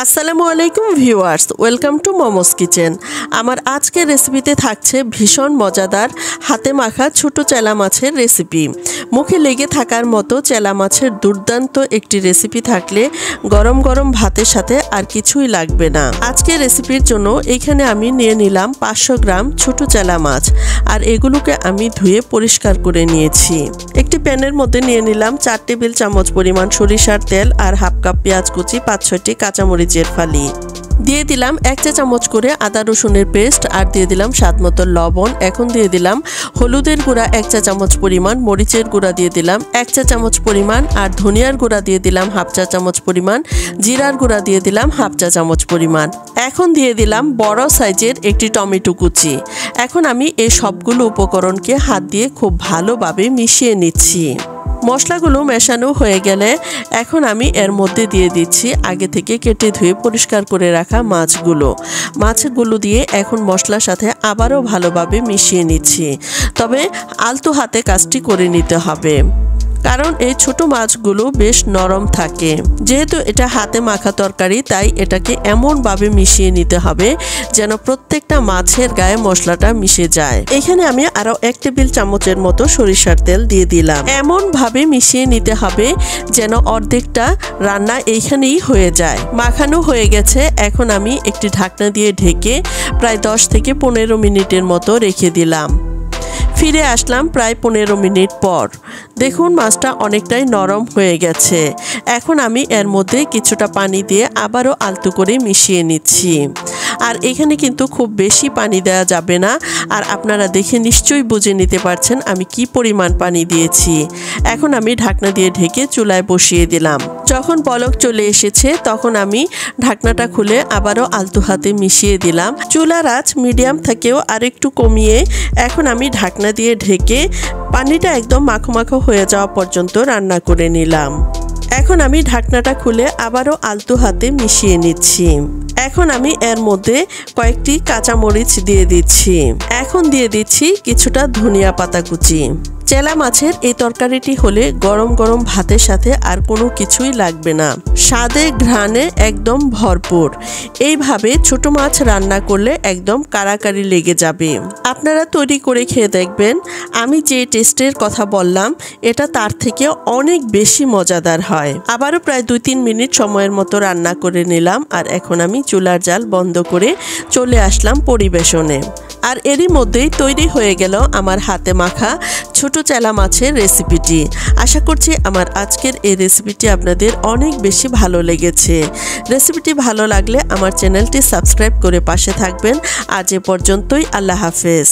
আসসালামু আলাইকুম viewers, welcome to momos kitchen. আমার আজকের রেসিপিতে থাকছে ভীষণ মজাদার হাতে মাখা ছোট চেলা মাছের রেসিপি। মুখে লেগে থাকার মতো চেলা মাছের দুর্দান্ত একটি রেসিপি থাকলে গরম গরম ভাতের সাথে আর কিছুই লাগবে না। আজকের রেসিপির জন্য এখানে আমি নিয়ে নিলাম 500 গ্রাম ছোট চেলা মাছ, আর এগুলোকে আমি ধুয়ে পরিষ্কার করে নিয়েছি। একটি প্যানের মধ্যে নিয়ে নিলাম 4 টেবিল চামচ পরিমাণ সরিষার তেল আর হাফ কাপ পেঁয়াজ কুচি, 5-6টি কাঁচামরিচের ফালি। দিয়ে দিলাম 1 চা চামচ করে আদা রসুনের পেস্ট, আর দিয়ে দিলাম স্বাদ মতো লবণ। এখন দিয়ে দিলাম হলুদের গুঁড়া 1 চা চামচ পরিমাণ, মরিচের গুঁড়া দিয়ে দিলাম 1 চা চামচ পরিমাণ, আর ধনিয়ার গুঁড়া দিয়ে দিলাম হাফ চা চামচ পরিমাণ, জিরার গুঁড়া দিয়ে দিলাম হাফ চা চামচ পরিমাণ। এখন দিয়ে দিলাম বড় সাইজের একটি টমেটো কুচি। এখন আমি এই সবগুলো উপকরণকে হাত দিয়ে খুব ভালোভাবে মিশিয়ে নিচ্ছি। মশলাগুলো মেশানো হয়ে গেলে এখন আমি এর মধ্যে দিয়ে দিচ্ছি আগে থেকে কেটে ধুয়ে পরিষ্কার করে রাখা মাছগুলো দিয়ে এখন মশলার সাথে আবারও ভালোভাবে মিশিয়ে নিচ্ছি। তবে আলতো হাতে কাজটি করে নিতে হবে, কারণ এই ছোট মাছগুলো বেশ নরম থাকে। যেহেতু এটা হাতে মাখা তরকারি, তাই এটাকে এমনভাবে মিশিয়ে নিতে হবে যেন প্রত্যেকটা মাছের গায়ে মশলাটা মিশে যায়। এখানে আমি আরো 1 টেবিল চামচের মতো সরিষার তেল দিয়ে দিলাম। এমনভাবে মিশিয়ে নিতে হবে যেন অর্ধেকটা রান্না এইখানেই হয়ে যায়। মাখানো হয়ে গেছে। এখন আমি একটি ঢাকনা দিয়ে ঢেকে প্রায় 10 থেকে 15 মিনিটের মতো রেখে দিলাম। ফিরে আসলাম প্রায় 15 মিনিট পর। দেখুন মাছটা অনেকটাই নরম হয়ে গেছে। এখন আমি এর মধ্যে কিছুটা পানি দিয়ে আবারও আলতো করে মিশিয়ে নিচ্ছি। আর এখানে কিন্তু খুব বেশি পানি দেওয়া যাবে না, আর আপনারা দেখে নিশ্চয়ই বুঝে নিতে পারছেন আমি কি পরিমাণ পানি দিয়েছি। এখন আমি ঢাকনা দিয়ে ঢেকে চুলায় বসিয়ে দিলাম। যখন পলক চলে এসেছে তখন আমি ঢাকনাটা খুলে আবারও আলতো হাতে মিশিয়ে দিলাম। চুলার আঁচ মিডিয়াম থেকেও আরেকটু কমিয়ে এখন আমি ঢাকনা দিয়ে ঢেকে পানিটা একদম মাখো মাখো হয়ে যাওয়া পর্যন্ত রান্না করে নিলাম। এখন আমি ঢাকনাটা খুলে আবারও আলতো হাতে মিশিয়ে নিচ্ছি। এখন আমি এর মধ্যে কয়েকটি কাঁচামরিচ দিয়ে দিচ্ছি। এখন দিয়ে দিচ্ছি কিছুটা ধনিয়া পাতা কুচি। চেলা মাছের এই তরকারিটি হলে গরম গরম ভাতের সাথে আর কোনো কিছুই লাগবে না। স্বাদে ঘ্রাণে একদম ভরপুর। এইভাবে ছোট মাছ রান্না করলে একদম কারাকারি লেগে যাবে। আপনারা তৈরি করে খেয়ে দেখবেন। আমি যে টেস্টের কথা বললাম এটা তার থেকে অনেক বেশি মজাদার হয়। আবারও প্রায় 2-3 মিনিট সময়ের মতো রান্না করে নিলাম, আর এখন আমি চুলার জাল বন্ধ করে চলে আসলাম পরিবেশনে। আর এরই মধ্যেই তৈরি হয়ে গেল আমার হাতে মাখা ছোট চেলা মাছের রেসিপিটি। আশা করছি আমার আজকের এই রেসিপিটি আপনাদের অনেক বেশি ভালো লেগেছে। রেসিপিটি ভালো লাগলে আমার চ্যানেলটি সাবস্ক্রাইব করে পাশে থাকবেন। আজ এ পর্যন্তই। আল্লাহ হাফেজ।